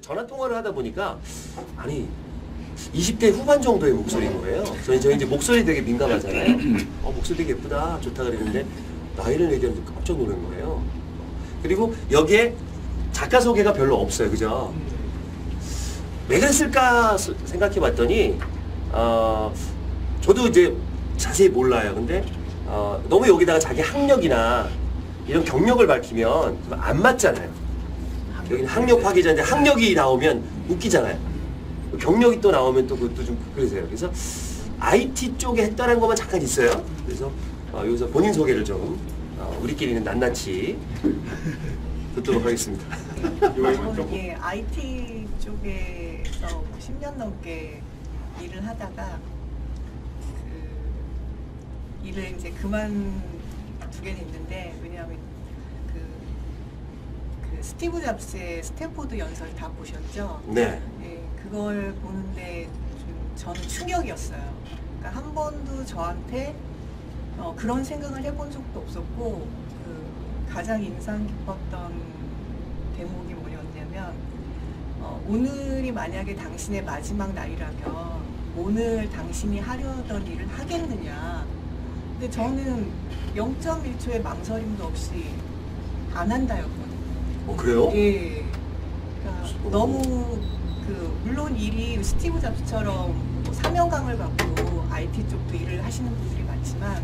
전화 통화를 하다 보니까 아니 20대 후반 정도의 목소리인 거예요. 저 이제 목소리 되게 민감하잖아요. 목소리 되게 예쁘다, 좋다 그랬는데 나이를 얘기하는데 깜짝 놀란 거예요. 그리고 여기에 작가 소개가 별로 없어요, 그죠? 왜 그랬을까 생각해봤더니 저도 이제 자세히 몰라요. 근데 너무 여기다가 자기 학력이나 이런 경력을 밝히면 안 맞잖아요. 여기는 학력 파기자인데 학력이 나오면 웃기잖아요. 경력이 또 나오면 또 그것도 좀 그러세요. 그래서 IT 쪽에 했다는 것만 잠깐 있어요. 그래서 여기서 본인 소개를 좀 우리끼리는 낱낱이 듣도록 하겠습니다. 예, IT 쪽에서 10년 넘게 일을 하다가 그 일을 이제 그만두게 됐는데, 왜냐하면 그 스티브 잡스의 스탠포드 연설 다 보셨죠? 네. 예, 그걸 보는데 좀 저는 충격이었어요. 그러니까 한 번도 저한테 그런 생각을 해본 적도 없었고, 그 가장 인상 깊었던 대목이 뭐였냐면, 오늘이 만약에 당신의 마지막 날이라면 오늘 당신이 하려던 일을 하겠느냐. 근데 저는 0.1초의 망설임도 없이 안 한다였거든요. 그래요? 예. 그러니까 너무 물론 일이 스티브 잡스처럼 뭐 사명감을 갖고 IT 쪽도 일을 하시는 분들이 많지만,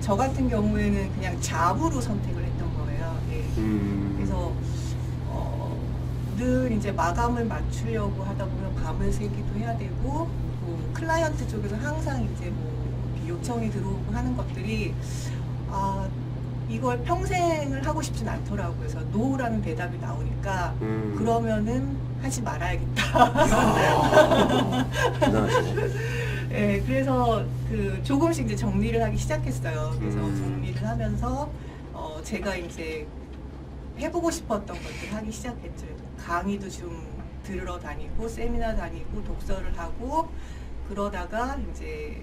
저 같은 경우에는 그냥 잡으로 선택을 했던 거예요. 예. 그래서 늘 이제 마감을 맞추려고 하다 보면 밤을 새기도 해야 되고, 뭐 클라이언트 쪽에서 항상 이제 뭐 요청이 들어오고 하는 것들이 이걸 평생을 하고 싶진 않더라고요. 그래서 노라는 대답이 나오니까 그러면은 하지 말아야겠다. 네, 그래서 조금씩 이제 정리를 하기 시작했어요. 그래서 정리를 하면서 제가 이제 해보고 싶었던 것들을 하기 시작했죠. 강의도 좀 들으러 다니고 세미나 다니고 독서를 하고, 그러다가 이제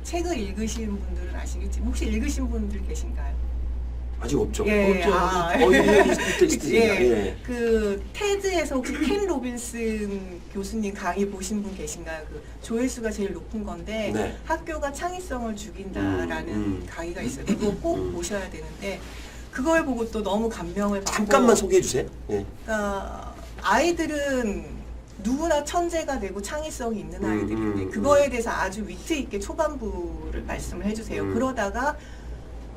책을 읽으신 분들은 아시겠지만, 혹시 읽으신 분들 계신가요? 아직 없죠. 예, 예. 그 테드에서 혹시 켄 로빈슨 교수님 강의 보신 분 계신가요? 그 조회수가 제일 높은 건데, 네. 학교가 창의성을 죽인다라는 강의가 있어요. 그거 꼭 보셔야 되는데, 그걸 보고 또 너무 감명을 받고. 잠깐만 소개해 주세요. 예. 그러니까 아이들은 누구나 천재가 되고 창의성이 있는 아이들인데, 그거에 대해서 아주 위트 있게 초반부를 말씀을 해주세요. 그러다가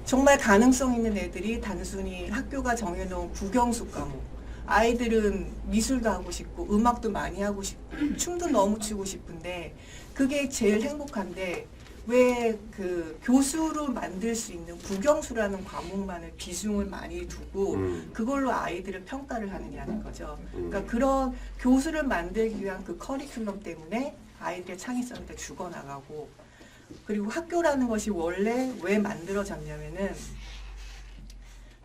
정말 가능성 있는 애들이 단순히 학교가 정해놓은 국영수 과목, 아이들은 미술도 하고 싶고 음악도 많이 하고 싶고 춤도 너무 추고 싶은데 그게 제일 행복한데, 왜 그 교수를 만들 수 있는 국영수라는 과목만을 비중을 많이 두고 그걸로 아이들을 평가를 하느냐는 거죠. 그러니까 그런 교수를 만들기 위한 그 커리큘럼 때문에 아이들의 창의성이 다 죽어나가고, 그리고 학교라는 것이 원래 왜 만들어졌냐면은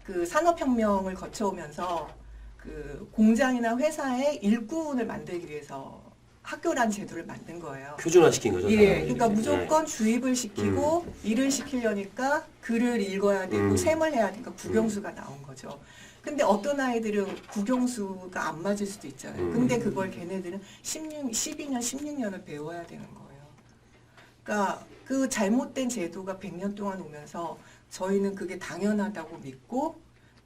그 산업혁명을 거쳐오면서 그 공장이나 회사의 일꾼을 만들기 위해서 학교라는 제도를 만든 거예요. 표준화시킨 거죠. 예, 그러니까 무조건 주입을 시키고 일을 시키려니까 글을 읽어야 되고 셈을 해야 되니까 국영수가 나온 거죠. 근데 어떤 아이들은 국영수가 안 맞을 수도 있잖아요. 근데 그걸 걔네들은 12년, 16년을 배워야 되는 거예요. 그러니까 그 잘못된 제도가 100년 동안 오면서 저희는 그게 당연하다고 믿고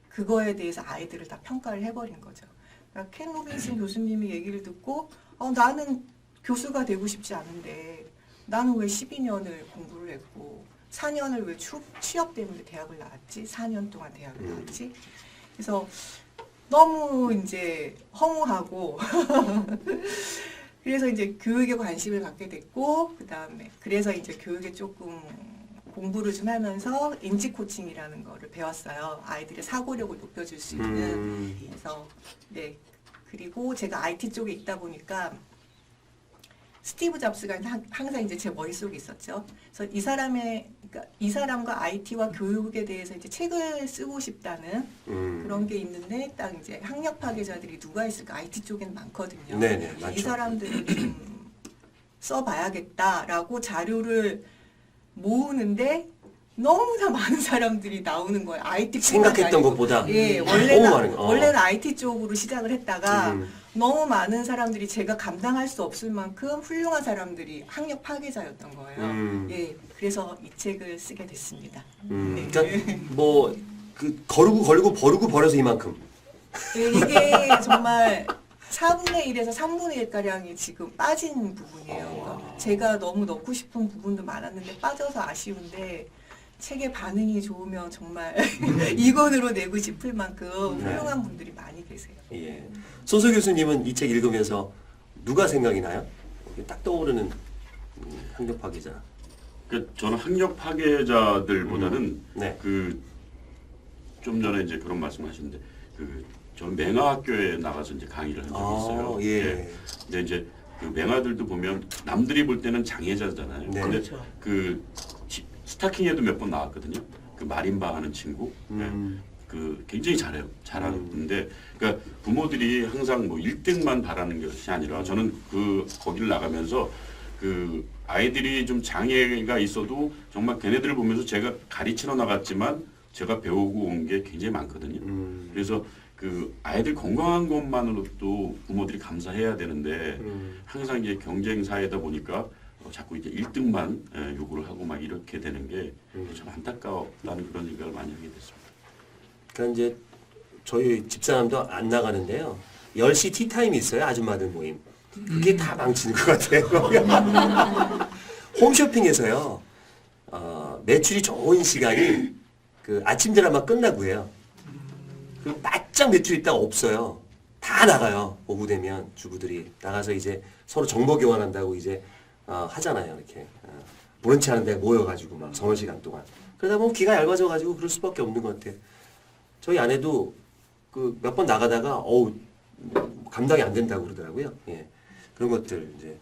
그거에 대해서 아이들을 다 평가를 해버린 거죠. 그러니까 켄 로빈슨 교수님이 얘기를 듣고 나는 교수가 되고 싶지 않은데 나는 왜 12년을 공부를 했고 4년을 왜 취업 때문에 대학을 나왔지? 4년 동안 대학을 나왔지? 그래서 너무 이제 허무하고 그래서 이제 교육에 관심을 갖게 됐고, 그 다음에 그래서 이제 교육에 조금 공부를 좀 하면서 인지 코칭이라는 거를 배웠어요. 아이들의 사고력을 높여줄 수 있는. 그래서 네, 그리고 제가 IT 쪽에 있다 보니까 스티브 잡스가 항상 이제 제 머릿속에 있었죠. 그래서 그러니까 이 사람과 IT와 교육에 대해서 이제 책을 쓰고 싶다는 그런 게 있는데, 딱 이제 학력 파괴자들이 누가 있을까? IT 쪽에는 많거든요. 네네, 많죠. 이 사람들을 좀 써봐야겠다라고 자료를 모으는데 너무나 많은 사람들이 나오는 거예요. IT 생각했던 것보다 예, 너무 많은 원래는 거. 원래는 IT 쪽으로 시작을 했다가 음. 너무 많은 사람들이 제가 감당할 수 없을 만큼 훌륭한 사람들이 학력 파괴자였던 거예요. 예, 그래서 이 책을 쓰게 됐습니다. 네. 그러니까 뭐 그 거르고 걸고 버르고 버려서 이만큼. 예, 이게 정말 4분의 1에서 3분의 1가량이 지금 빠진 부분이에요. 그러니까 제가 너무 넣고 싶은 부분도 많았는데 빠져서 아쉬운데 책의 반응이 좋으면 정말 2권으로 내고 싶을 만큼 훌륭한 분들이 많이 계세요. 예. 손소 교수님은 이 책 읽으면서 누가 생각이 나요? 딱 떠오르는 학력 파괴자. 그 저는 학력 파괴자들보다는 네. 그 좀 전에 이제 그런 말씀하셨는데 그 저는 맹아학교에 나가서 이제 강의를 한 적이 있어요. 예. 근데 이제 그 맹아들도 보면 남들이 볼 때는 장애자잖아요. 네. 근데 그렇죠. 그 스타킹에도 몇 번 나왔거든요. 그 마림바 하는 친구. 네. 그 굉장히 잘해요. 잘하는데 그러니까 부모들이 항상 뭐 1등만 바라는 것이 아니라 저는 그 거기를 나가면서 그 아이들이 좀 장애가 있어도 정말 걔네들을 보면서 제가 가르치러 나갔지만 제가 배우고 온 게 굉장히 많거든요. 그래서 그 아이들 건강한 것만으로도 부모들이 감사해야 되는데 항상 이제 경쟁 사회다 보니까 자꾸 이제 1등만 요구를 하고 막 이렇게 되는 게 참 안타깝다는 그런 생각을 많이 하게 됐습니다. 그러니까 이제 저희 집사람도 안 나가는데요. 10시 티타임이 있어요. 아줌마들 모임. 그게 다 망치는 것 같아요. 홈쇼핑에서요. 매출이 좋은 시간이 그 아침 드라마 끝나고 해요. 그 바짝 매출 있다가 없어요. 다 나가요. 오후 되면 주부들이 나가서 이제 서로 정보 교환한다고 이제 하잖아요. 이렇게 브런치 하는데 모여가지고 막 서너 시간 동안. 그러다 보면 귀가 얇아져가지고 그럴 수밖에 없는 것 같아요. 저희 아내도 그 몇 번 나가다가 어우 감당이 안 된다고 그러더라고요. 예. 그런 것들 이제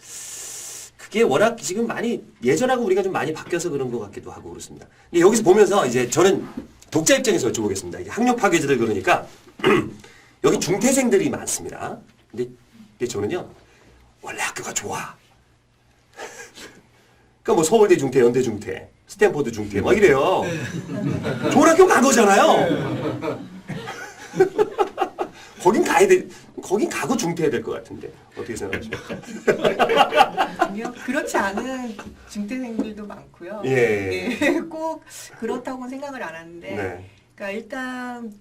그게 워낙 지금 많이 예전하고 우리가 좀 많이 바뀌어서 그런 것 같기도 하고 그렇습니다. 근데 여기서 보면서 이제 저는 독자 입장에서 여쭤보겠습니다. 이게 학력 파괴자들 그러니까 여기 중퇴생들이 많습니다. 근데 저는요 원래 학교가 좋아. 그러니까 뭐 서울대 중퇴, 연대 중퇴, 스탠포드 중퇴 막 이래요. 좋은 학교 간 거잖아요. 거긴 가야 돼. 거긴 가고 중퇴해야 될 것 같은데 어떻게 생각하십니까? 아니요, 그렇지 않은 중퇴생들도 많고요. 예. 네, 꼭 그렇다고 생각을 안 하는데, 네. 그러니까 일단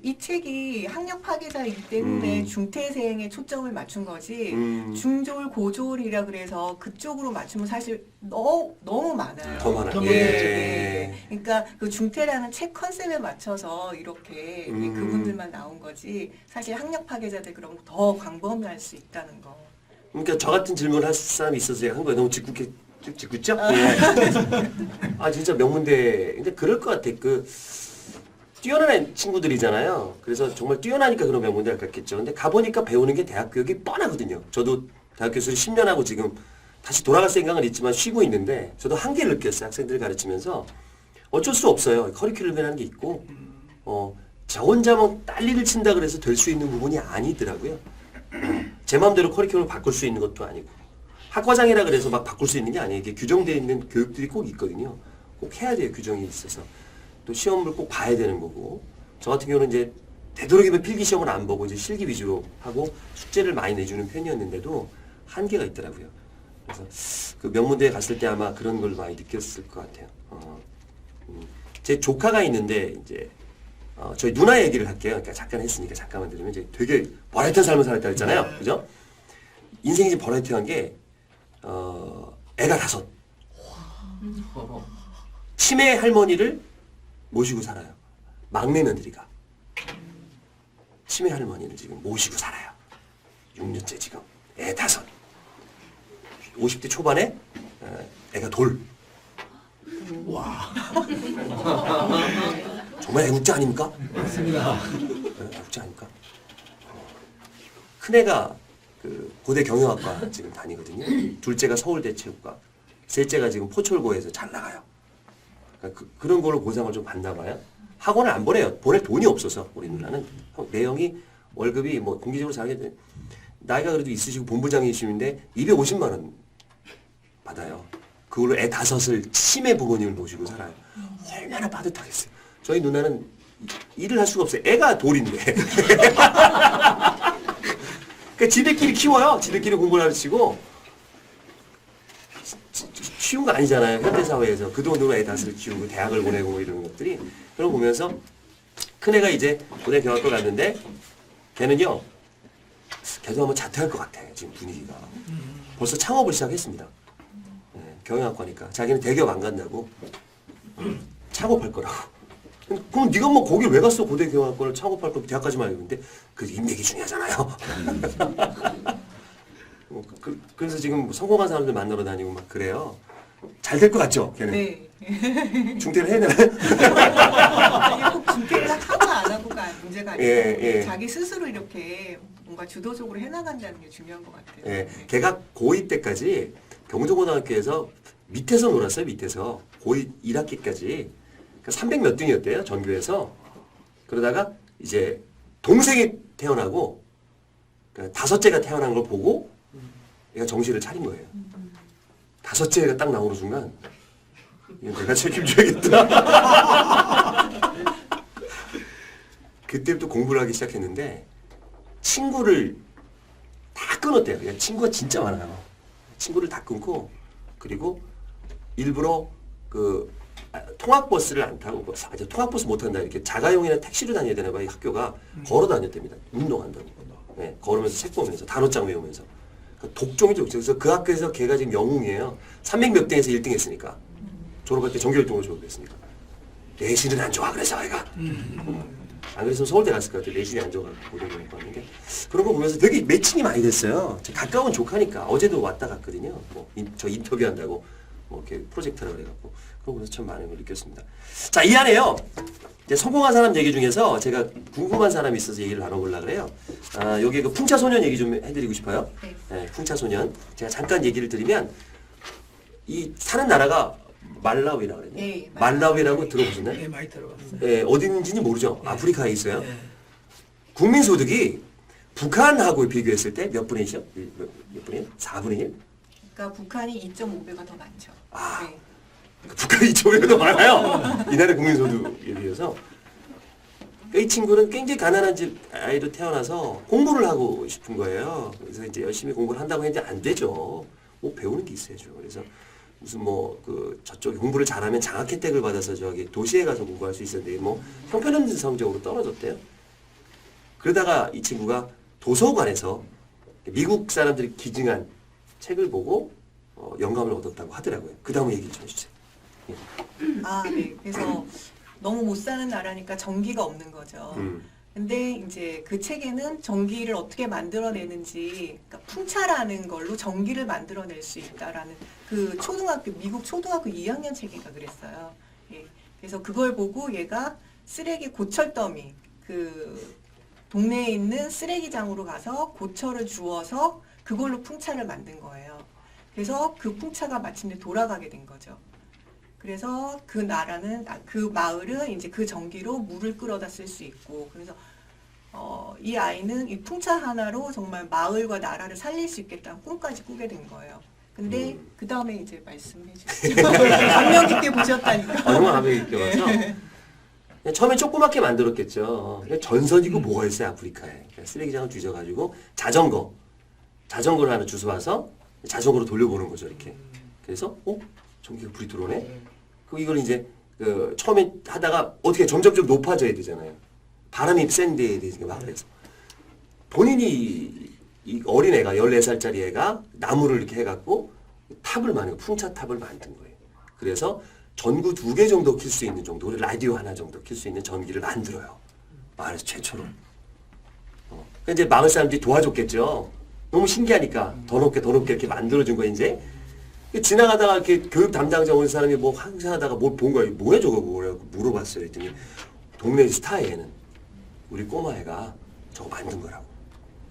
이 책이 학력 파괴자이기 때문에 중퇴생에 초점을 맞춘 거지 중졸 고졸이라 그래서 그쪽으로 맞추면 사실 너무 많아요. 더 많아요. 예. 예. 예. 그러니까 그 중퇴라는 책 컨셉에 맞춰서 이렇게 그분들만 나온 거지 사실 학력 파괴자들 그럼 더 광범위할 수 있다는 거. 그러니까 저 같은 질문 할 사람이 있어서 제가 한 거예요. 너무 짓궂죠? 예. 아 진짜 명문대. 근데 그럴 것 같아. 그 뛰어난 친구들이잖아요. 그래서 정말 뛰어나니까 그런 명문대를 갔겠죠. 근데 가보니까 배우는 게 대학 교육이 뻔하거든요. 저도 대학 교수를 10년 하고 지금 다시 돌아갈 생각은 있지만 쉬고 있는데 저도 한계를 느꼈어요. 학생들을 가르치면서 어쩔 수 없어요. 커리큘럼이라는 게 있고 저 혼자만 딸리를 친다 그래서 될 수 있는 부분이 아니더라고요. 제 마음대로 커리큘럼을 바꿀 수 있는 것도 아니고 학과장이라 그래서 막 바꿀 수 있는 게 아니에요. 이게 규정되어 있는 교육들이 꼭 있거든요. 꼭 해야 돼요. 규정이 있어서. 또 시험을 꼭 봐야 되는 거고 저 같은 경우는 이제 되도록이면 필기 시험을 안 보고 이제 실기 위주로 하고 숙제를 많이 내주는 편이었는데도 한계가 있더라고요. 그래서 그 명문대에 갔을 때 아마 그런 걸 많이 느꼈을 것 같아요. 제 조카가 있는데 이제 저희 누나 얘기를 할게요. 그러니까 잠깐 했으니까 잠깐만 들으면 이제 되게 버라이트한 삶을 살았다 했잖아요. 그죠? 인생이 이제 버라이트한 게 애가 5. 치매 할머니를 모시고 살아요. 막내 며느리가 치매 할머니를 지금 모시고 살아요. 6년째 지금 애 5. 50대 초반에 애가 돌. 와. 정말 애국자 아닙니까? 맞습니다. 애국자 아닙니까? 큰애가 그 고대 경영학과 지금 다니거든요. 둘째가 서울대 체육과, 셋째가 지금 포철고에서 잘 나가요. 그러니까 그런 걸로 보상을 좀 받나 봐요. 학원을 안 보내요. 보낼 돈이 없어서 우리 누나는. 내형이 월급이 뭐 공개적으로 잘하게 나이가 그래도 있으시고 본부장이시는데 250만 원 받아요. 그걸로 애 5을 치매 부모님을 모시고 살아요. 얼마나 빠듯하겠어요. 저희 누나는 일을 할 수가 없어요. 애가 돌인데. 그러니까 지들끼리 키워요. 지들끼리 공부를 가르치고. 쉬운 거 아니잖아요. 현대사회에서 그 돈으로 애 5을 키우고 대학을 보내고 뭐 이런 것들이. 그런 거 보면서 큰애가 이제 고등교학교 갔는데 걔는요. 걔도 한번 자퇴할 것 같아. 지금 분위기가. 벌써 창업을 시작했습니다. 네, 경영학과니까. 자기는 대기업 안 간다고. 창업할 거라고. 그럼 네가 뭐 거길 왜 갔어? 고대 경영학과를 창업할 거면 대학까지만 했는데 그 인맥이 중요하잖아요. 그래서 지금 성공한 사람들 만나러 다니고 막 그래요. 잘 될 것 같죠? 걔는. 네. 중퇴를 해야 되나요? 아니 꼭 중퇴를 하고 안 하고가 문제가 아니고 예. 자기 스스로 이렇게 뭔가 주도적으로 해나간다는 게 중요한 것 같아요. 예, 네. 걔가 고2 때까지 경주고등학교에서 밑에서 놀았어요. 밑에서 고2 1학기까지 300 몇 등이었대요. 전교에서. 그러다가 이제 동생이 태어나고 그러니까 5째가 태어난 걸 보고 얘가 정신을 차린 거예요. 5째가 딱 나오는 순간 이거 내가 책임져야겠다. 그때부터 공부를 하기 시작했는데 친구를 다 끊었대요. 그냥 친구가 진짜 많아요. 친구를 다 끊고 그리고 일부러 그 통학버스를 안 타고 통학버스 못 탄다 이렇게 자가용이나 택시로 다녀야 되나 봐요. 학교가 걸어 다녔답니다. 운동한다고. 네, 걸으면서 책 보면서 단어장 외우면서. 독종이죠. 그래서 그 학교에서 걔가 지금 영웅이에요. 300 몇 등에서 1등 했으니까. 졸업할 때 전교 1등으로 졸업했으니까. 내신은 안 좋아 그래서 애가. 안 그랬으면 서울대 갔을 것 같아요. 내신이 안 좋아가지고 고등학교 갔는데 그런 거 보면서 되게 매칭이 많이 됐어요. 가까운 조카니까 어제도 왔다 갔거든요. 뭐 저 인터뷰한다고 뭐 이렇게 프로젝트라 그래갖고 그런 거 보면서 참 많은 걸 느꼈습니다. 자, 이 안에요. 이제 성공한 사람 얘기 중에서 제가 궁금한 사람이 있어서 얘기를 나눠보려고 그래요. 아, 여기 그 풍차소년 얘기 좀 해드리고 싶어요. 네. 네, 풍차소년. 제가 잠깐 얘기를 드리면 이 사는 나라가 말라위라고 그랬나요? 네, 말라위라고 들어보셨나요? 네, 많이 들어봤어요. 예, 어딘지는 모르죠. 아프리카에 있어요. 네. 국민소득이 북한하고 비교했을 때 몇 분의 1이죠? 몇 분의 1? 4분의 1? 그러니까 북한이 2.5배가 더 많죠. 아. 네. 북한이 이쪽에 더 많아요. 이 나라 국민소득에 비해서. 그러니까 이 친구는 굉장히 가난한 집 아이로 태어나서 공부를 하고 싶은 거예요. 그래서 이제 열심히 공부를 한다고 했는데 안 되죠. 뭐 배우는 게 있어야죠. 그래서 무슨 뭐 그 저쪽에 공부를 잘하면 장학 혜택을 받아서 저기 도시에 가서 공부할 수 있었는데 뭐 형편없는 성적으로 떨어졌대요. 그러다가 이 친구가 도서관에서 미국 사람들이 기증한 책을 보고 영감을 얻었다고 하더라고요. 그 다음 얘기 좀 해주세요. 아, 네. 그래서 너무 못 사는 나라니까 전기가 없는 거죠. 근데 이제 그 책에는 전기를 어떻게 만들어내는지, 그러니까 풍차라는 걸로 전기를 만들어낼 수 있다라는 그 초등학교, 미국 초등학교 2학년 책인가 그랬어요. 예. 그래서 그걸 보고 얘가 쓰레기 고철더미, 그 동네에 있는 쓰레기장으로 가서 고철을 주워서 그걸로 풍차를 만든 거예요. 그래서 그 풍차가 마침내 돌아가게 된 거죠. 그래서 그 나라는 그 마을은 이제 그 전기로 물을 끌어다 쓸 수 있고 그래서 이 아이는 이 풍차 하나로 정말 마을과 나라를 살릴 수 있겠다는 꿈까지 꾸게 된 거예요. 근데 그 다음에 이제 말씀해 주시죠. 감명 깊게 보셨다니까. 얼마나 감명 깊게 봐서. 그냥 처음엔 조그맣게 만들었겠죠. 그냥 전선이고 뭐가 있어요 아프리카에. 그냥 쓰레기장을 뒤져가지고 자전거를 하나 주워와서 자전거로 돌려보는 거죠 이렇게. 그래서 전기가 불이 들어오네. 그 이걸 이제 그 처음에 하다가 어떻게 점점 높아져야 되잖아요. 바람이 센 데에 막 그래서 본인이 이 어린 애가 14살짜리 애가 나무를 이렇게 해갖고 탑을 풍차 탑을 만든 거예요. 그래서 전구 2개 정도 킬 수 있는 정도, 라디오 하나 정도 킬 수 있는 전기를 만들어요. 마을에서 최초로. 그러니까 이제 마을 사람들이 도와줬겠죠. 너무 신기하니까 더 높게 이렇게 만들어준 거예요 이제. 지나가다가 이렇게 교육 담당자 온 사람이 뭐 항상하다가 뭘 본 거야. 뭐야 저거 뭐라고 물어봤어요. 그랬더니 동네 스타에는 우리 꼬마애가 저거 만든 거라고.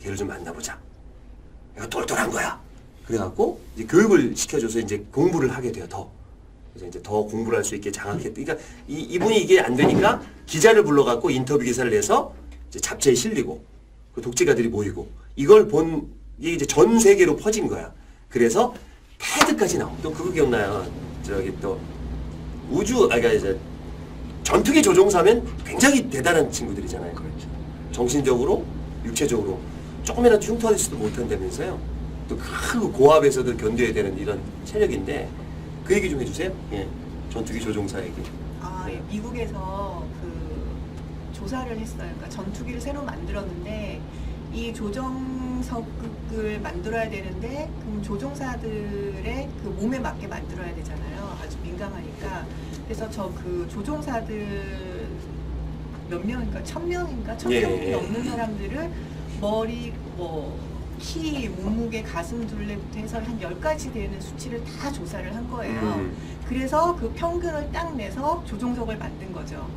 걔를 좀 만나보자. 얘가 똘똘한 거야. 그래갖고 이제 교육을 시켜줘서 이제 공부를 하게 돼요. 더. 그래서 이제 더 공부를 할 수 있게 장학했. 그러니까 이분이 이게 안 되니까 기자를 불러갖고 인터뷰 기사를 내서 이제 잡지에 실리고 그 독재가들이 모이고 이걸 본 이게 이제 전 세계로 퍼진 거야. 그래서 테드까지 나오고 또 그거 기억나요? 저기 또 그러니까 이제 전투기 조종사면 굉장히 대단한 친구들이잖아요. 그렇죠. 정신적으로, 육체적으로 조금이라도 흉터지지도 못한다면서요. 또 그 고압에서도 견뎌야 되는 이런 체력인데 그 얘기 좀 해주세요. 예, 전투기 조종사 얘기. 예, 미국에서 그 조사를 했어요. 그러니까 전투기를 새로 만들었는데 이 조정석을 만들어야 되는데 그럼 조종사들의 그 몸에 맞게 만들어야 되잖아요. 아주 민감하니까. 그래서 저 그 조종사들 몇 명인가 1000명인가 1000명이 넘는 사람들을 머리 키, 몸무게, 가슴 둘레부터 해서 한 10가지 되는 수치를 다 조사를 한 거예요. 그래서 그 평균을 딱 내서 조종석을 만든 거죠.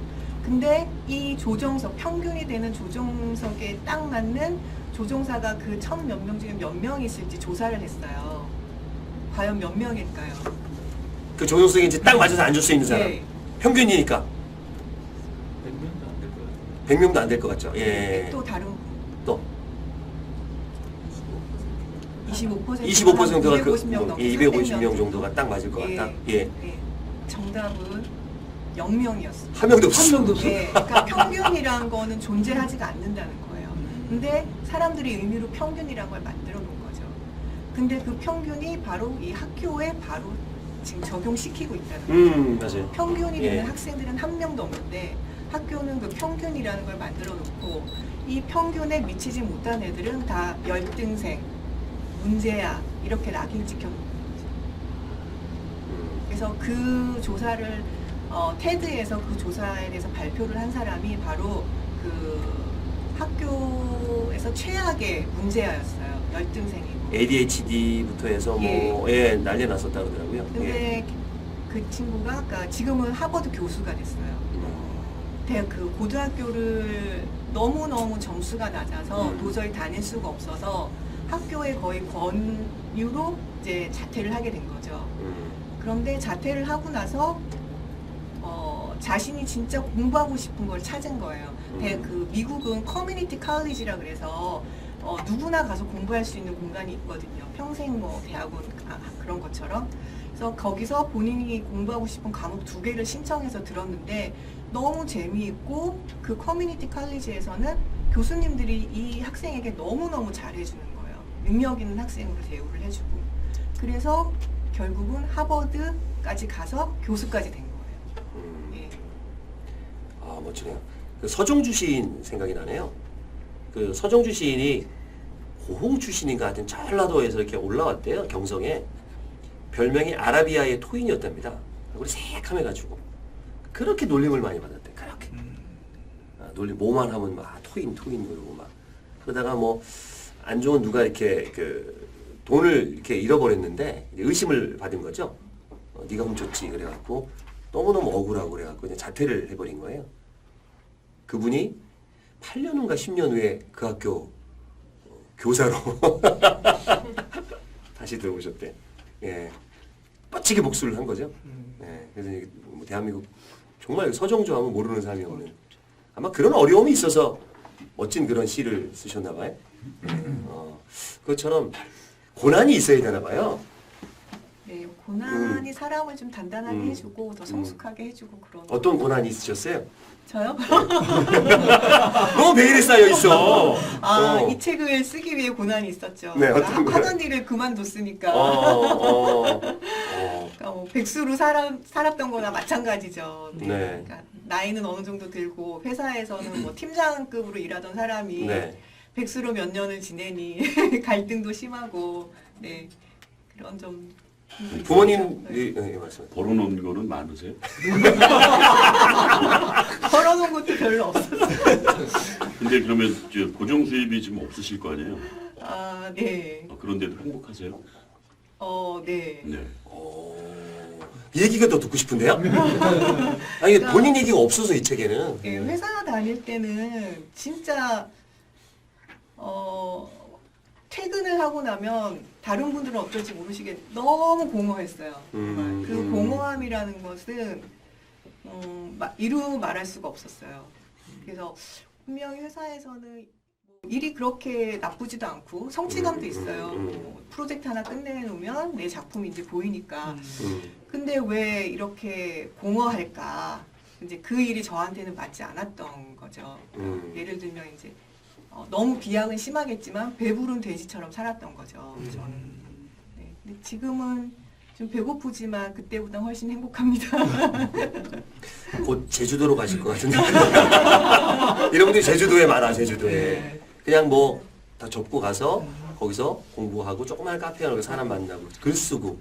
근데 이 조종석, 평균이 되는 조종석에 딱 맞는 조종사가 그 1000 몇 명 중에 몇 명 있을지 조사를 했어요. 과연 몇 명일까요? 그 조종석에 이제 딱 맞아서 앉을 수 있는 사람. 네. 평균이니까 100명도 안 될 거예요. 100명도 안 될 것 같죠. 예. 또 다른 분. 또 25%가 250명 넘게 250명 정도가 딱 맞을 것 같다. 예. 정답은 0명이었어요. 한 명도 없어. 한 명도 없어. 예, 그러니까 평균이란 거는 존재하지가 않는다는 거예요. 근데 사람들이 의미로 평균이란 걸 만들어 놓은 거죠. 근데 그 평균이 바로 이 학교에 바로 지금 적용시키고 있다는 거예요. 맞아요. 평균이 예. 되는 학생들은 한 명도 없는데 학교는 그 평균이라는 걸 만들어 놓고 이 평균에 미치지 못한 애들은 다 열등생, 문제야 이렇게 낙인 찍혀 놓은 거죠. 그래서 그 조사를 테드에서 그 조사에 대해서 발표를 한 사람이 바로 그 학교에서 최악의 문제아였어요. 열등생이고. ADHD부터 해서 난리 났었다 그러더라고요. 근데 그 친구가 그러니까 지금은 하버드 교수가 됐어요. 그 고등학교를 너무너무 점수가 낮아서 도저히 다닐 수가 없어서 학교의 거의 권유로 이제 자퇴를 하게 된 거죠. 그런데 자퇴를 하고 나서 자신이 진짜 공부하고 싶은 걸 찾은 거예요. 그 미국은 커뮤니티 칼리지라 그래서 누구나 가서 공부할 수 있는 공간이 있거든요. 평생 대학원 그런 것처럼. 그래서 거기서 본인이 공부하고 싶은 과목 2개를 신청해서 들었는데 너무 재미있고 그 커뮤니티 칼리지에서는 교수님들이 이 학생에게 너무너무 잘해주는 거예요. 능력 있는 학생으로 대우를 해주고. 그래서 결국은 하버드까지 가서 교수까지 된 거예요. 예. 아, 멋지네요. 그 서정주 시인 생각이 나네요. 그 서정주 시인이 고흥 출신인가 하여튼 전라도에서 이렇게 올라왔대요. 경성에. 별명이 아라비아의 토인이었답니다. 얼굴이 새카매가지고. 그렇게 놀림을 많이 받았대. 그렇게. 놀림, 뭐만 하면 막 토인 그러고 막. 그러다가 뭐 안 좋은 누가 이렇게 돈을 이렇게 잃어버렸는데 의심을 받은 거죠. 네가 훔쳤지 그래갖고 너무너무 억울하고 그래갖고 이제 자퇴를 해버린 거예요. 그분이 8년 후인가 10년 후에 그 학교 교사로 다시 들어오셨대. 예, 멋지게 복수를 한 거죠. 예, 그래서 이게 뭐 대한민국 정말 서정주 하면 모르는 사람이 없는 아마 그런 어려움이 있어서 멋진 그런 시를 쓰셨나 봐요. 그것처럼 고난이 있어야 되나 봐요. 네, 고난이 사람을 좀 단단하게 해주고 더 성숙하게 해주고 그런. 어떤 고난이 있으셨어요? 저요? 너무 베일에 쌓여 있어. 이 책을 쓰기 위해 고난이 있었죠. 네, 어떤 거요? 하던 일을 그만뒀으니까. 그러니까 뭐 백수로 살았던 거나 마찬가지죠. 네. 그러니까 나이는 어느 정도 들고 회사에서는 뭐 팀장급으로 일하던 사람이 네. 백수로 몇 년을 지내니 갈등도 심하고 네 그런 좀 부모님 네. 말씀. 벌어놓은 거는 많으세요? 벌어놓은 것도 별로 없었어요. 근데 그러면 고정 수입이 지금 없으실 거 아니에요? 네. 그런데도 행복하세요? 네. 네. 이 얘기가 더 듣고 싶은데요? 아니 본인 얘기가 없어서 이 책에는. 네, 회사 다닐 때는 진짜 퇴근을 하고 나면 다른 분들은 어떨지 모르시겠는데 너무 공허했어요. 정말. 그 공허함이라는 것은 이루 말할 수가 없었어요. 그래서 분명히 회사에서는 일이 그렇게 나쁘지도 않고 성취감도 있어요. 뭐 프로젝트 하나 끝내놓으면 내 작품이 이제 보이니까. 근데 왜 이렇게 공허할까? 이제 그 일이 저한테는 맞지 않았던 거죠. 예를 들면 이제 너무 비약은 심하겠지만 배부른 돼지처럼 살았던 거죠. 저는. 네. 근데 지금은 좀 배고프지만 그때보다 훨씬 행복합니다. 곧 제주도로 가실 것 같은데. 이런 분들이 제주도에 많아, 제주도에. 네. 그냥 뭐 다 접고 가서 거기서 공부하고 조그만 카페 가서 사람 만나고 글 쓰고.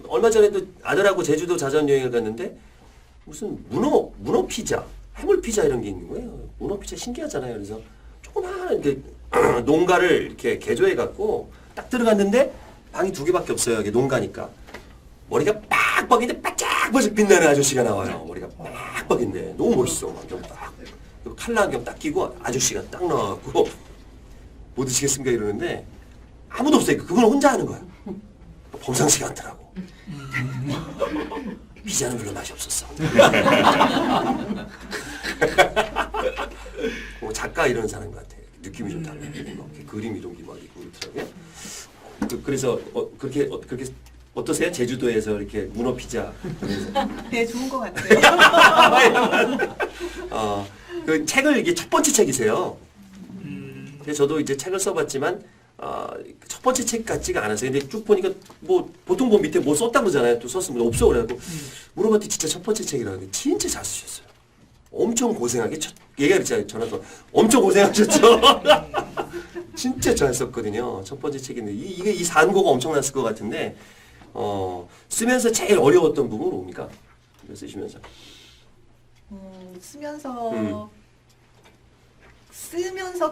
얼마 전에도 아들하고 제주도 자전 여행을 갔는데 무슨 문어 피자, 해물 피자 이런 게 있는 거예요. 문어 피자 신기하잖아요. 그래서 조그마한 농가를 이렇게 개조해 갖고 딱 들어갔는데 방이 2개밖에 없어요. 이게 농가니까. 머리가 빡빡인데 바짝바짝 빛나는 아저씨가 나와요. 머리가 빡빡인데 너무 멋있어. 안경 딱. 칼라 안경 딱 끼고 아저씨가 딱 나와갖고 뭐 드시겠습니까 이러는데 아무도 없어요. 그건 혼자 하는 거야. 범상치가 않더라고. 피자는 별로 맛이 없었어. 작가 이런 사람 같아. 느낌이 좀 달라요. 그림 이런 게 막 있고 그렇더라고요. 그래서 그렇게 어떠세요? 제주도에서 이렇게 문어 피자. 네, 좋은 것 같아요. 그 책을 이게 첫 번째 책이세요. 근데 저도 이제 책을 써봤지만 첫 번째 책 같지가 않았어요. 근데 쭉 보니까 뭐 보통 뭐 밑에 뭐 썼다 그러잖아요. 또 썼으면 없어 그래갖고 물어봤더니 진짜 첫 번째 책이라는데 진짜 잘 쓰셨어요. 엄청 고생하게 얘기했잖아요. 전화도 엄청 고생하셨죠. 진짜 잘 썼거든요. 첫 번째 책인데 이 산고가 엄청났을 것 같은데 쓰면서 제일 어려웠던 부분은 뭡니까? 이거 쓰시면서. 쓰면서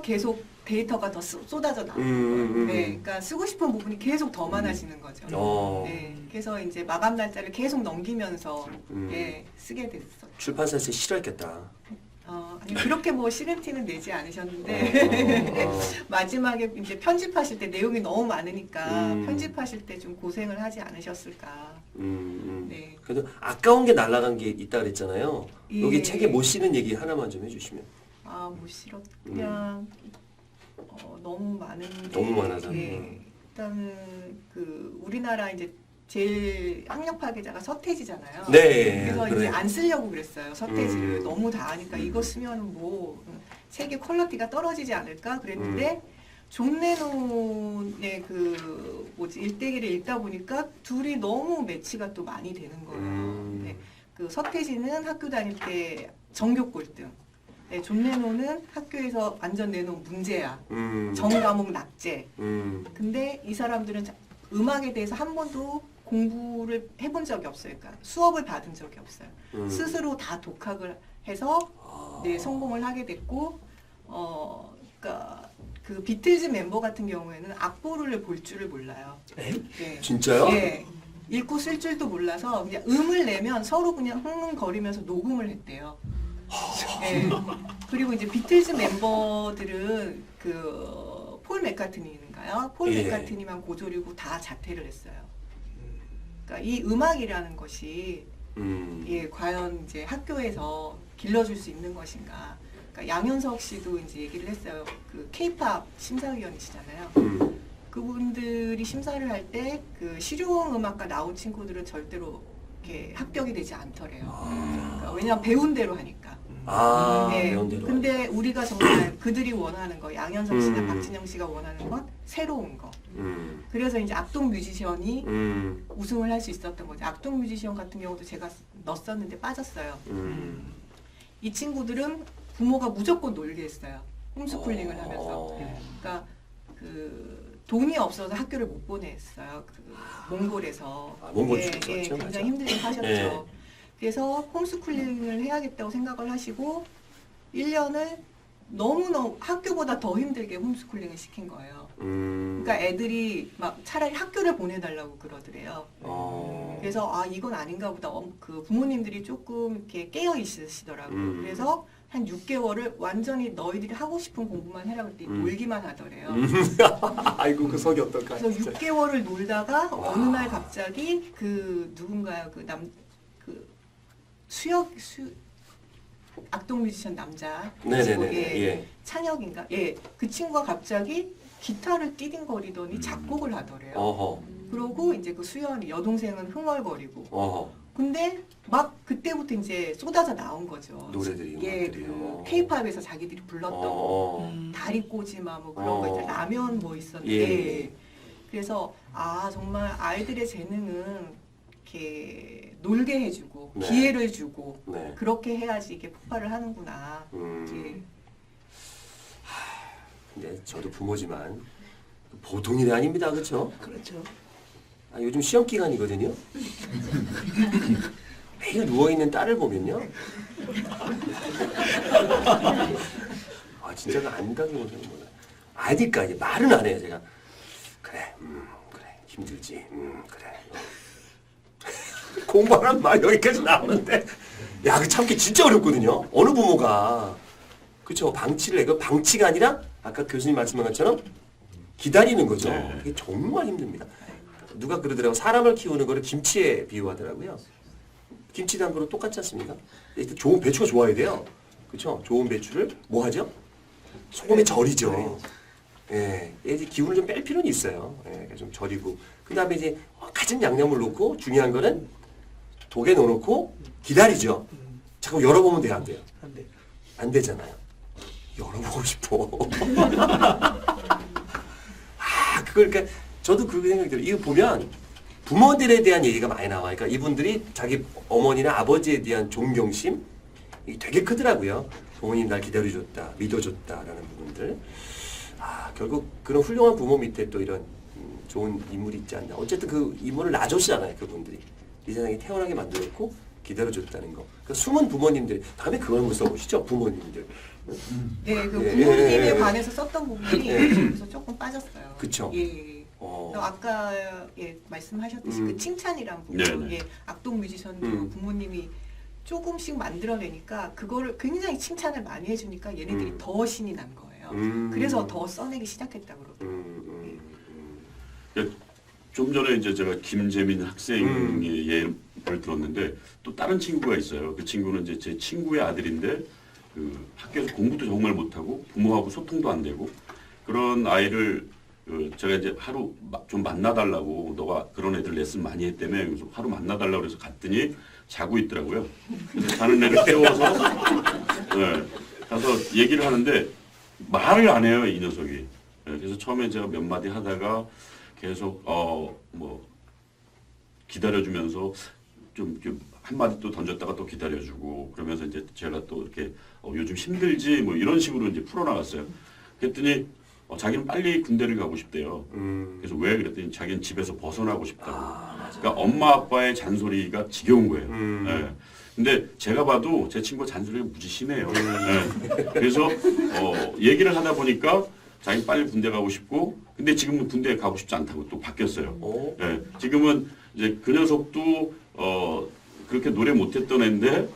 계속 데이터가 더 쏟아져 나오는 거예요. 네, 그러니까 쓰고 싶은 부분이 계속 더 많아지는 거죠. 네, 그래서 이제 마감 날짜를 계속 넘기면서 쓰게 됐어요. 출판사에서 싫어했겠다. 아니 그렇게 뭐 싫은 티는 내지 않으셨는데 마지막에 이제 편집하실 때 내용이 너무 많으니까 편집하실 때 좀 고생을 하지 않으셨을까. 네. 그래도 아까운 게 날아간 게 있다 그랬잖아요. 예. 여기 책에 못 쓰는 얘기 하나만 좀 해주시면. 못 싫어. 그냥 너무 많은데. 너무 많아서. 일단은 그 우리나라 이제 제일 학력 파괴자가 서태지잖아요. 네. 그래서 이제 그래요. 안 쓰려고 그랬어요. 서태지를 너무 다 하니까 이거 쓰면은 뭐 책의 퀄리티가 떨어지지 않을까 그랬는데 존 레논의 그 일대기를 읽다 보니까 둘이 너무 매치가 또 많이 되는 거예요. 네. 그 서태지는 학교 다닐 때 전교 꼴등. 네, 존 레논은 학교에서 완전 내놓은 문제야. 전 과목 낙제. 근데 이 사람들은 음악에 대해서 한 번도 공부를 해본 적이 없어요. 그러니까 수업을 받은 적이 없어요. 스스로 다 독학을 해서 네, 성공을 하게 됐고, 그러니까 그 비틀즈 멤버 같은 경우에는 악보를 볼 줄을 몰라요. 네. 진짜요? 네. 읽고 쓸 줄도 몰라서 그냥 음을 내면 서로 그냥 흥흥거리면서 녹음을 했대요. 네. 그리고 이제 비틀즈 멤버들은 그 폴 맥카트니인가요? 폴 예. 맥카트니만 고졸이고 다 자퇴를 했어요. 그러니까 이 음악이라는 것이 과연 이제 학교에서 길러줄 수 있는 것인가? 그러니까 양현석 씨도 이제 얘기를 했어요. 그 K-팝 심사위원이시잖아요. 그분들이 심사를 할 때 그 실용 음악과 나온 친구들은 절대로 이렇게 합격이 되지 않더래요. 그러니까 왜냐하면 배운 대로 하니까. 네. 배운 대로. 근데 우리가 정말 그들이 원하는 거, 양현석 씨나 박진영 씨가 원하는 건 새로운 거. 그래서 이제 악동 뮤지션이 우승을 할 수 있었던 거죠. 악동 뮤지션 같은 경우도 제가 넣었었는데 빠졌어요. 이 친구들은 부모가 무조건 놀게 했어요. 홈스쿨링을 하면서. 그러니까 그 돈이 없어서 학교를 못 보냈어요. 그 몽골에서. 몽골 쪽에서 왔죠. 굉장히 맞아. 힘들게 사셨죠. 예. 그래서 홈스쿨링을 해야겠다고 생각을 하시고 1년을 너무너무 학교보다 더 힘들게 홈스쿨링을 시킨 거예요. 그러니까 애들이 막 차라리 학교를 보내달라고 그러더래요. 그래서 이건 아닌가 보다. 그 부모님들이 조금 이렇게 깨어 있으시더라고요. 그래서 한 6개월을 완전히 너희들이 하고 싶은 공부만 해라 그랬더니 놀기만 하더래요. 아이고 그 속이 어떨까. 그래서 진짜. 6개월을 놀다가 어느 날 갑자기 그 누군가요? 그 수혁 악동 뮤지션 남자 네네네. 예, 예. 찬혁인가? 예, 그 친구가 갑자기 기타를 띠딩거리더니 작곡을 하더래요. 어허. 그러고 이제 그 수연이 여동생은 흥얼거리고. 어허. 근데 막 그때부터 이제 쏟아져 나온 거죠. 노래들이, 예, 음악들이요. 그 K-팝에서 자기들이 불렀던 다리 꼬지마 뭐 그런 거 이제 라면 뭐 있었는데 예. 그래서 아 정말 아이들의 재능은 이렇게 놀게 해주고 네. 기회를 주고 네. 그렇게 해야지 이게 폭발을 하는구나. 음. 근데 저도 부모지만 보통 일이 아닙니다. 그렇죠? 그렇죠. 아, 요즘 시험 기간이거든요. 매일 누워있는 딸을 보면요. 아, 진짜 안 가기 못하는 거야. 아니까 이제 말은 안 해요, 제가. 그래, 그래, 힘들지, 그래. 공부하란 말 여기까지 나오는데, 야, 그 참기 진짜 어렵거든요. 어느 부모가. 그쵸, 방치를 해. 그 방치가 아니라, 아까 교수님 말씀한 것처럼 기다리는 거죠. 네. 그게 정말 힘듭니다. 누가 그러더라고 사람을 키우는 거를 김치에 비유하더라고요. 김치 담그로 똑같지 않습니까? 좋은 배추가 좋아야 돼요. 그렇죠? 좋은 배추를 뭐 하죠? 소금에 절이죠. 예, 이제 기운을 좀 뺄 필요는 있어요. 예, 좀 절이고 그 다음에 이제 갖은 양념을 넣고 중요한 거는 독에 넣어놓고 기다리죠. 자꾸 열어보면 돼요, 안 돼요? 안 돼. 안 되잖아요. 열어보고 싶어. 아, 그걸 그러니까 저도 그렇게 생각이 들어요. 이거 보면 부모들에 대한 얘기가 많이 나와요. 그러니까 이분들이 자기 어머니나 아버지에 대한 존경심 이게 되게 크더라고요. 부모님 날 기다려줬다, 믿어줬다라는 부분들. 아, 결국 그런 훌륭한 부모 밑에 또 이런 좋은 인물이 있지 않나. 어쨌든 그 인물을 놔줬잖아요, 그분들이. 이 세상에 태어나게 만들었고 기다려줬다는 거. 그러니까 숨은 부모님들, 다음에 그걸 한번 써보시죠, 부모님들. 네, 그 예, 부모님에 예, 예. 관해서 썼던 부분이 예. 그래서 조금 빠졌어요. 그쵸. 예. 아까 예, 말씀하셨듯이 그 칭찬이란 부분, 네네. 예, 악동 뮤지션도 부모님이 조금씩 만들어내니까 그거를 굉장히 칭찬을 많이 해주니까 얘네들이 더 신이 난 거예요. 그래서 더 써내기 시작했다 그러더라고요. 좀 전에 이제 제가 김재민 학생의 예를 들었는데 또 다른 친구가 있어요. 그 친구는 이제 제 친구의 아들인데 그 학교에서 공부도 정말 못하고 부모하고 소통도 안 되고 그런 아이를 제가 이제 하루 좀 만나달라고 너가 그런 애들 레슨 많이 했다며 그래서 하루 만나달라고 그래서 갔더니 자고 있더라고요. 그래서 자는 애를 깨워서 네, 가서 얘기를 하는데 말을 안 해요 이 녀석이. 네, 그래서 처음에 제가 몇 마디 하다가 계속 뭐 기다려주면서 좀 한마디 또 던졌다가 또 기다려주고 그러면서 이제 제가 또 이렇게 요즘 힘들지 뭐 이런 식으로 이제 풀어나갔어요. 그랬더니 자기는 빨리 군대를 가고 싶대요. 그래서 왜 그랬더니 자기는 집에서 벗어나고 싶다고. 그러니까 엄마 아빠의 잔소리가 지겨운 거예요. 네. 근데 제가 봐도 제 친구 잔소리가 무지 심해요. 네. 그래서 얘기를 하다 보니까 자기 빨리 군대 가고 싶고 근데 지금은 군대에 가고 싶지 않다고 또 바뀌었어요. 네. 지금은 이제 그 녀석도 그렇게 노래 못했던 애인데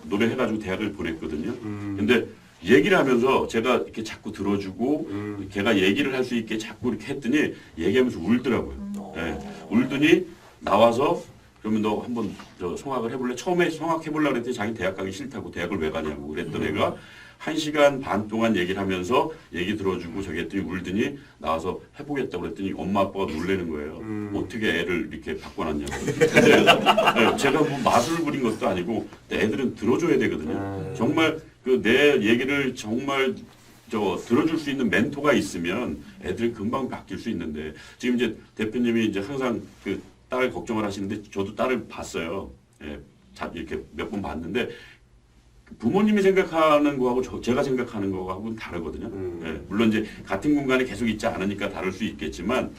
노래 해가지고 대학을 보냈거든요. 근데 얘기를 하면서 제가 이렇게 자꾸 들어주고 걔가 얘기를 할 수 있게 자꾸 이렇게 했더니 얘기하면서 울더라고요. 네. 울더니 나와서 그러면 너 한번 성악을 해볼래? 처음에 성악 해보려고 그랬더니 자기 대학 가기 싫다고 대학을 왜 가냐고 그랬던 애가 1시간 반 동안 얘기를 하면서 얘기 들어주고 저기 했더니 울더니 나와서 해보겠다고 그랬더니 엄마 아빠가 놀라는 거예요. 어떻게 애를 이렇게 바꿔놨냐고. 근데 네, 제가 뭐 마술을 부린 것도 아니고 애들은 들어줘야 되거든요. 정말 그 내 얘기를 정말 들어줄 수 있는 멘토가 있으면 애들이 금방 바뀔 수 있는데 지금 이제 대표님이 이제 항상 그 딸 걱정을 하시는데 저도 딸을 봤어요. 예, 이렇게 몇 번 봤는데 부모님이 생각하는 거하고 제가 생각하는 거하고는 다르거든요. 예, 물론 이제 같은 공간에 계속 있지 않으니까 다를 수 있겠지만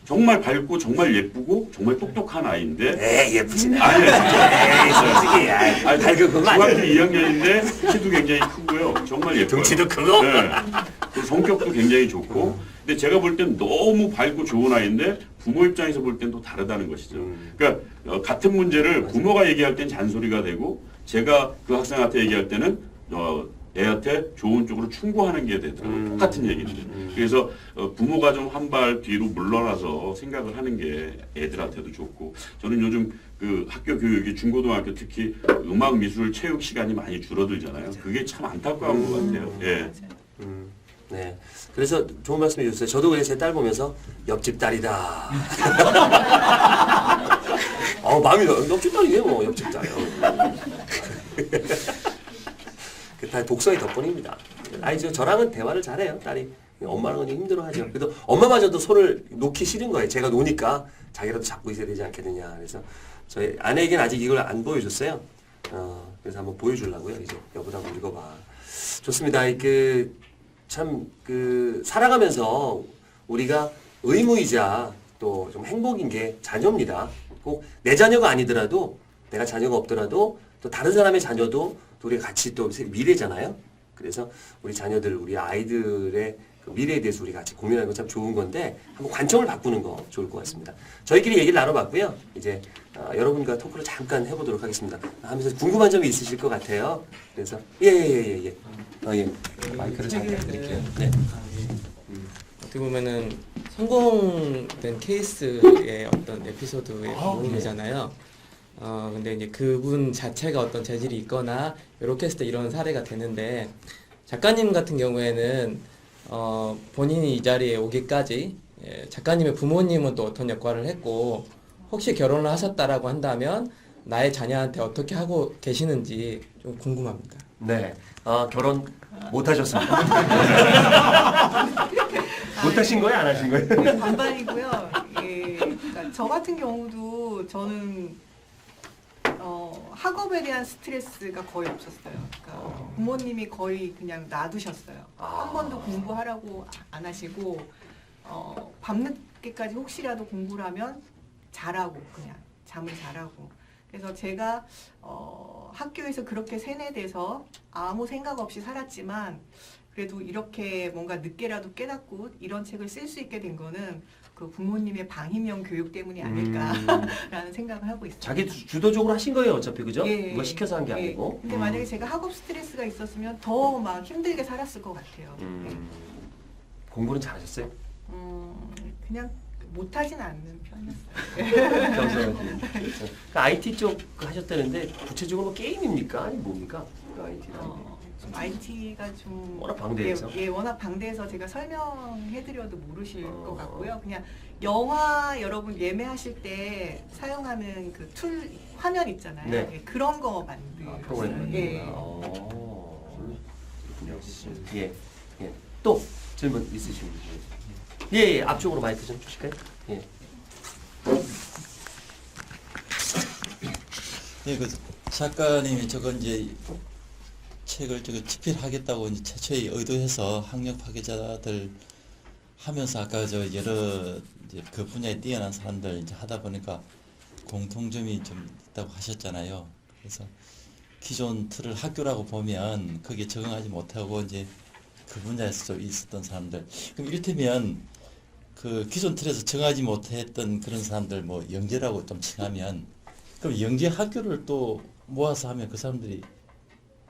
정말 밝고 정말 예쁘고 정말 똑똑한 아이인데 에이, 예쁘진 않아. 아니, 솔직히, 밝은 것만 중학교 아니야. 2학년인데 키도 굉장히 크고요. 정말 예뻐요. 등치도 크고. 네. 그 성격도 굉장히 좋고. 근데 제가 볼 땐 너무 밝고 좋은 아이인데 부모 입장에서 볼 땐 또 다르다는 것이죠. 그러니까 같은 문제를 부모가 얘기할 땐 잔소리가 되고 제가 그 학생한테 얘기할 때는 애한테 좋은 쪽으로 충고하는 게 되더라고요. 똑같은 얘기인데. 그래서 부모가 좀 한 발 뒤로 물러나서 생각을 하는 게 애들한테도 좋고 저는 요즘 그 학교 교육이 중고등학교 특히 음악 미술 체육 시간이 많이 줄어들잖아요. 맞아요. 그게 참 안타까운 것 같아요. 예. 맞아요. 네. 그래서 좋은 말씀 해주셨어요. 저도 그래서 제 딸 보면서 옆집 딸이다. 마음이 옆집 딸이네 뭐 옆집 딸이요. 그 다 독서의 덕분입니다. 저랑은 대화를 잘해요. 딸이 엄마랑은 좀 힘들어하죠. 그래도 엄마마저도 손을 놓기 싫은 거예요. 제가 노니까 자기라도 잡고 있어야 되지 않겠느냐. 그래서 저희 아내에겐 아직 이걸 안 보여줬어요. 그래서 한번 보여주려고요. 이제 여보다 한번 읽어봐. 좋습니다. 살아가면서 우리가 의무이자 또 좀 행복인 게 자녀입니다. 꼭 내 자녀가 아니더라도 내가 자녀가 없더라도 또 다른 사람의 자녀도 또 우리가 같이 또 미래잖아요. 그래서 우리 자녀들, 우리 아이들의 그 미래에 대해서 우리 같이 고민하는 건 참 좋은 건데 한번 관점을 바꾸는 거 좋을 것 같습니다. 저희끼리 얘기를 나눠봤고요. 이제 여러분과 토크를 잠깐 해보도록 하겠습니다. 하면서 궁금한 점이 있으실 것 같아요. 그래서 예. 마이크를 잠깐 드릴게요. 네. 어떻게 보면은 성공된 케이스의 어떤 에피소드의 부분이잖아요. 근데 이제 그분 자체가 어떤 재질이 있거나 이렇게 했을 때 이런 사례가 되는데 작가님 같은 경우에는 본인이 이 자리에 오기까지 작가님의 부모님은 또 어떤 역할을 했고 혹시 결혼을 하셨다라고 한다면 나의 자녀한테 어떻게 하고 계시는지 좀 궁금합니다. 네. 결혼 못 하셨습니다. 못 하신 거예요? 안 하신 거예요? 반반이고요. 예, 그러니까 저 같은 경우도 저는 학업에 대한 스트레스가 거의 없었어요. 그러니까 부모님이 거의 그냥 놔두셨어요. 한 번도 공부하라고 안 하시고 밤늦게까지 혹시라도 공부를 하면 잘하고 그냥 잠을 잘하고. 그래서 제가 학교에서 그렇게 세뇌돼서 아무 생각 없이 살았지만 그래도 이렇게 뭔가 늦게라도 깨닫고 이런 책을 쓸 수 있게 된 거는 그 부모님의 방임형 교육 때문이 아닐까라는 생각을 하고 있습니다. 자기 주도적으로 하신 거예요, 어차피 그죠? 예, 누가 시켜서 한 게 아니고. 근데 만약에 제가 학업 스트레스가 있었으면 더 막 힘들게 살았을 것 같아요. 공부는 잘하셨어요? 그냥 못하진 않는 편이었어요. 평소에. IT 쪽 하셨다는데 구체적으로 뭐 게임입니까? 아니 뭡니까? 그 IT라는 좀 IT가 좀 워낙 방대해서? 예, 워낙 방대해서 제가 설명해드려도 모르실 것 같고요. 그냥 영화 여러분 예매하실 때 사용하는 그 툴 화면 있잖아요. 네. 예, 그런 거 만들었어요. 프로그램 예. 그렇군요. 예. 또 질문 있으시면 예, 앞쪽으로 마이크 좀 주실까요? 예. 예, 그 작가님이 저건 이제 책을 집필하겠다고 이제 최초에 의도해서 학력 파괴자들 하면서 아까 여러 이제 그 분야에 뛰어난 사람들 이제 하다 보니까 공통점이 좀 있다고 하셨잖아요. 그래서 기존 틀을 학교라고 보면 거기에 적응하지 못하고 이제 그 분야에서 좀 있었던 사람들. 그럼 이를테면 그 기존 틀에서 정하지 못했던 그런 사람들 뭐 영재라고 좀 칭하면 그럼 영재 학교를 또 모아서 하면 그 사람들이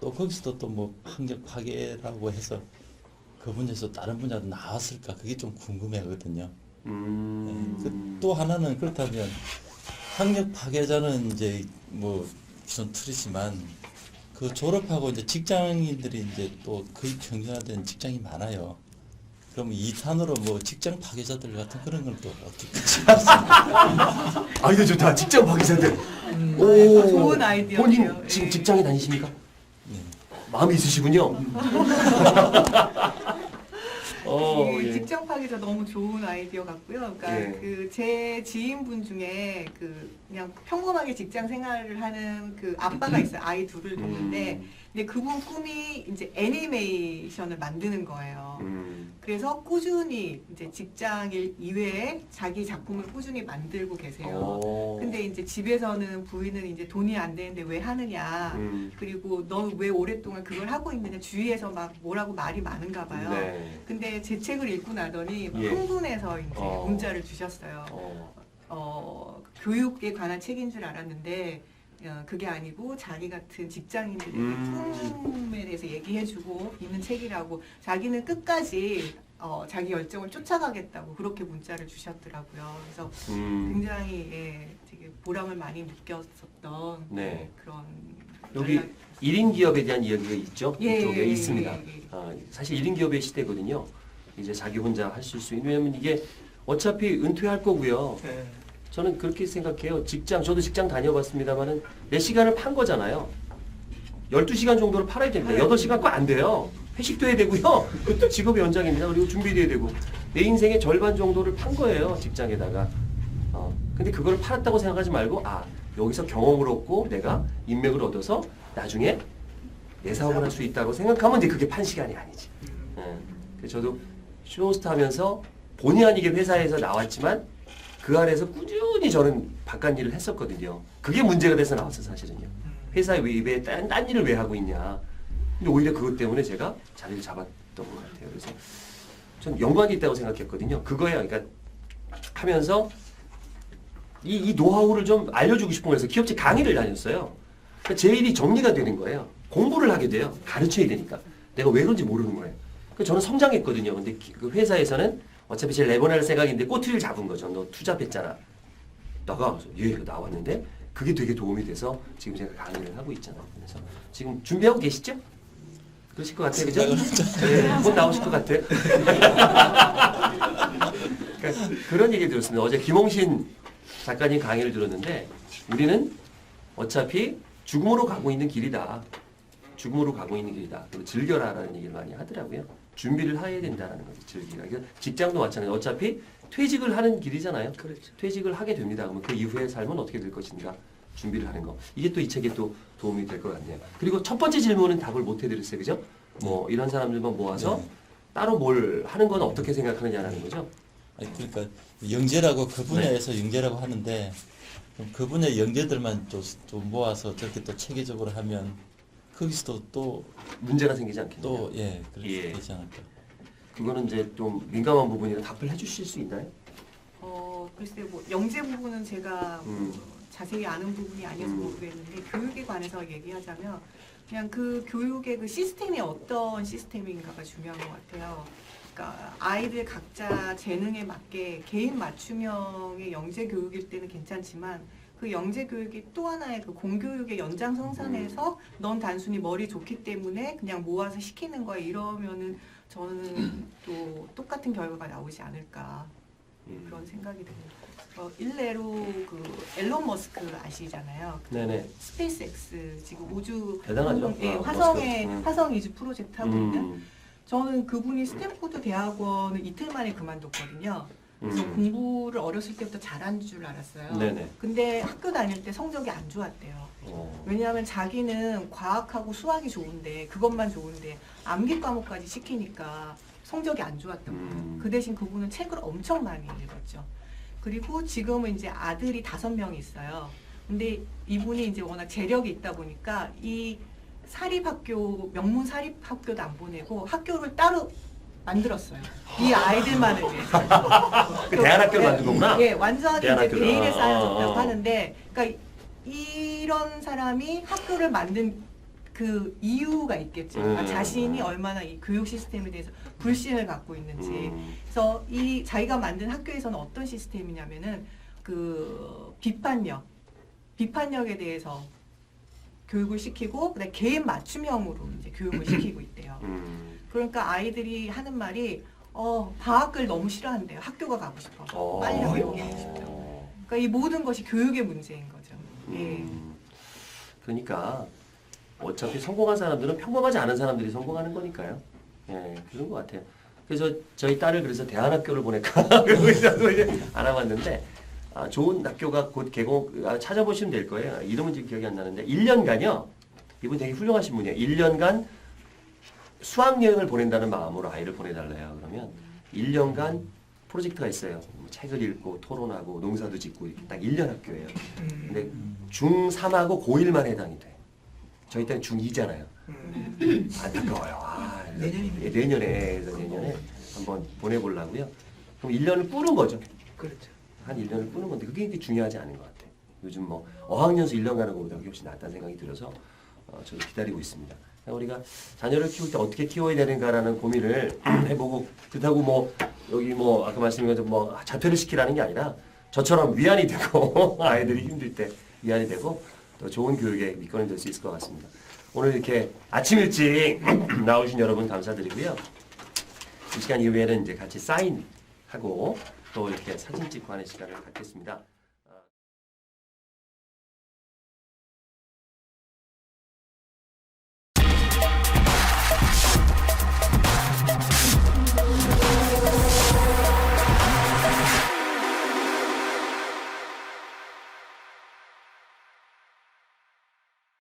또 거기서도 또 뭐 학력 파괴라고 해서 그 분야에서 다른 분야로 나왔을까 그게 좀 궁금해하거든요. 또 하나는 그렇다면 학력 파괴자는 이제 뭐 기존 틀이지만 그 졸업하고 이제 직장인들이 이제 또 거의 평준화된 직장이 많아요. 그럼 2탄으로 뭐 직장 파괴자들 같은 그런 건 또 어떻게 하십니까? 이거 좋다. 직장 파괴자들. 좋은 아이디어예요. 본인 지금 예. 직장에 다니십니까? 네. 마음이 있으시군요. 이 직장 파괴자 너무 좋은 아이디어 같고요. 그러니까 예. 그 제 지인분 중에 그 그냥 평범하게 직장 생활을 하는 그 아빠가 있어요. 아이 둘을 뒀는데 근데 그분 꿈이 이제 애니메이션을 만드는 거예요. 그래서 꾸준히 이제 직장일 이외에 자기 작품을 꾸준히 만들고 계세요. 근데 이제 집에서는 부인은 이제 돈이 안 되는데 왜 하느냐. 그리고 너 왜 오랫동안 그걸 하고 있느냐. 주위에서 막 뭐라고 말이 많은가 봐요. 네. 근데 제 책을 읽고 나더니 예. 흥분해서 이제 문자를 주셨어요. 교육에 관한 책인 줄 알았는데 그게 아니고 자기 같은 직장인들의 꿈에 대해서 얘기해주고 있는 책이라고 자기는 끝까지 자기 열정을 쫓아가겠다고 그렇게 문자를 주셨더라고요. 그래서 굉장히 되게 보람을 많이 느꼈었던 네. 그런 여기 연락이 1인 기업에 대한 이야기가 있죠? 예, 이쪽에 예, 있습니다. 예. 사실 1인 기업의 시대거든요. 이제 자기 혼자 하실 수 있는, 왜냐면 이게 어차피 은퇴할 거고요. 네. 저는 그렇게 생각해요. 저도 직장 다녀봤습니다만은 내 시간을 판 거잖아요. 12시간 정도를 팔아야 됩니다. 8시간 거 안 돼요. 회식도 해야 되고요. 그것도 직업의 연장입니다. 그리고 준비도 해야 되고. 내 인생의 절반 정도를 판 거예요. 직장에다가. 근데 그걸 팔았다고 생각하지 말고, 여기서 경험을 얻고 내가 인맥을 얻어서 나중에 내 사업을 할 수 있다고 생각하면 이제 그게 판 시간이 아니지. 그래서 저도 쇼호스트 하면서 본의 아니게 회사에서 나왔지만 그 안에서 꾸준히 저는 바깥 일을 했었거든요. 그게 문제가 돼서 나왔어, 사실은요. 회사에 왜 딴 일을 왜 하고 있냐. 근데 오히려 그것 때문에 제가 자리를 잡았던 것 같아요. 그래서 전 연관이 있다고 생각했거든요. 그거예요. 그러니까 하면서 이 노하우를 좀 알려주고 싶은 거여서 기업체 강의를 다녔어요. 그러니까 제 일이 정리가 되는 거예요. 공부를 하게 돼요. 가르쳐야 되니까. 내가 왜 그런지 모르는 거예요. 그러니까 저는 성장했거든요. 근데 그 회사에서는 어차피 제 내보낼 생각인데 꼬투리를 잡은 거죠. 너 투잡했잖아. 나가. 예, 나왔는데 그게 되게 도움이 돼서 지금 제가 강의를 하고 있잖아요. 그래서 지금 준비하고 계시죠? 그러실 것 같아요. 그죠? 네, 곧 나오실 것 같아요. 그러니까 그런 얘기 들었습니다. 어제 김홍신 작가님 강의를 들었는데 우리는 어차피 죽음으로 가고 있는 길이다. 죽음으로 가고 있는 길이다. 그리고 즐겨라라는 얘기를 많이 하더라고요. 준비를 해야 된다는 거죠. 즐기가. 그러니까 직장도 마찬가지로 어차피 퇴직을 하는 길이잖아요. 그렇죠. 퇴직을 하게 됩니다. 그러면 그 이후의 삶은 어떻게 될 것인가 준비를 하는 거. 이게 또 이 책에 또 도움이 될 것 같네요. 그리고 첫 번째 질문은 답을 못 해드렸어요. 그죠? 뭐 이런 사람들만 모아서 네. 따로 뭘 하는 건 어떻게 생각하느냐라는 거죠. 아니, 그러니까 영재라고 그 분야에서 영재라고 하는데 그럼 그 분야 영재들만 좀 모아서 저렇게 또 체계적으로 하면 거기서도 문제가 생기지 않겠냐. 그렇게 예. 되지 않을까. 그거는 이제 좀 민감한 부분이라 답을 해주실 수 있나요? 글쎄 뭐 영재 부분은 제가 자세히 아는 부분이 아니어서 모르겠는데 교육에 관해서 얘기하자면 그냥 그 교육의 그 시스템이 어떤 시스템인가가 중요한 것 같아요. 그러니까 아이들 각자 재능에 맞게 개인 맞춤형의 영재 교육일 때는 괜찮지만 그 영재 교육이 또 하나의 그 공교육의 연장선상에서 넌 단순히 머리 좋기 때문에 그냥 모아서 시키는 거야 이러면은 저는 또 똑같은 결과가 나오지 않을까 그런 생각이 듭니다. 일례로 그 앨런 머스크 아시잖아요. 그 네네. 스페이스X 지금 우주 대단하죠. 화성의 머스크. 화성 이주 프로젝트 하고 있는 저는 그분이 스탠포드 대학원을 이틀 만에 그만뒀거든요. 그래서 공부를 어렸을 때부터 잘한 줄 알았어요. 네네. 근데 학교 다닐 때 성적이 안 좋았대요. 왜냐하면 자기는 과학하고 수학이 좋은데 그것만 좋은데 암기 과목까지 시키니까 성적이 안 좋았던 거예요. 그 대신 그분은 책을 엄청 많이 읽었죠. 그리고 지금은 이제 아들이 5명이 있어요. 근데 이분이 이제 워낙 재력이 있다 보니까 이 사립학교, 명문 사립학교도 안 보내고 학교를 따로 만들었어요. 이 아이들만을 위해서. 그 대안학교를 만든 거구나? 예, 완전히 이제 대안학교를. 베일에 쌓여졌다고 하는데, 그러니까 이런 사람이 학교를 만든 그 이유가 있겠죠. 그러니까 자신이 얼마나 이 교육 시스템에 대해서 불신을 갖고 있는지. 그래서 이 자기가 만든 학교에서는 어떤 시스템이냐면은 그 비판력에 대해서 교육을 시키고 그다음에 개인 맞춤형으로 이제 교육을 시키고 있대요. 그러니까 아이들이 하는 말이 방학을 너무 싫어한대요. 학교가 가고 싶어서 빨리 학교 가고 싶다고. 그러니까 이 모든 것이 교육의 문제인 거죠. 예. 그러니까 어차피 성공한 사람들은 평범하지 않은 사람들이 성공하는 거니까요. 예, 그런 것 같아요. 그래서 저희 딸을 그래서 대안학교를 보낼까 그러고 있어서 이제 알아봤는데 좋은 학교가 곧 개공 찾아보시면 될 거예요. 이름은 지금 기억이 안 나는데 1년간요. 이분 되게 훌륭하신 분이에요. 1년간 수학여행을 보낸다는 마음으로 아이를 보내달래요. 그러면 1년간 프로젝트가 있어요. 뭐 책을 읽고 토론하고 농사도 짓고 이렇게 딱 1년 학교예요. 근데 중3하고 고1만 해당이 돼. 저희 때는 중2잖아요. 안타까워요. 내년에 한번 보내보려고요. 그럼 1년을 꾸는 거죠. 그렇죠. 한 1년을 꾸는 건데 그게 중요하지 않은 것 같아요. 요즘 뭐 어학연수 1년 가는 것보다 그게 훨씬 낫다는 생각이 들어서 저도 기다리고 있습니다. 우리가 자녀를 키울 때 어떻게 키워야 되는가라는 고민을 해보고 그렇다고 뭐 여기 뭐 아까 말씀드린 뭐 자퇴를 시키라는 게 아니라 저처럼 위안이 되고 아이들이 힘들 때 위안이 되고 또 좋은 교육의 밑거름이 될 수 있을 것 같습니다. 오늘 이렇게 아침 일찍 나오신 여러분 감사드리고요. 이 시간 이후에는 이제 같이 사인하고 또 이렇게 사진 찍고 하는 시간을 갖겠습니다.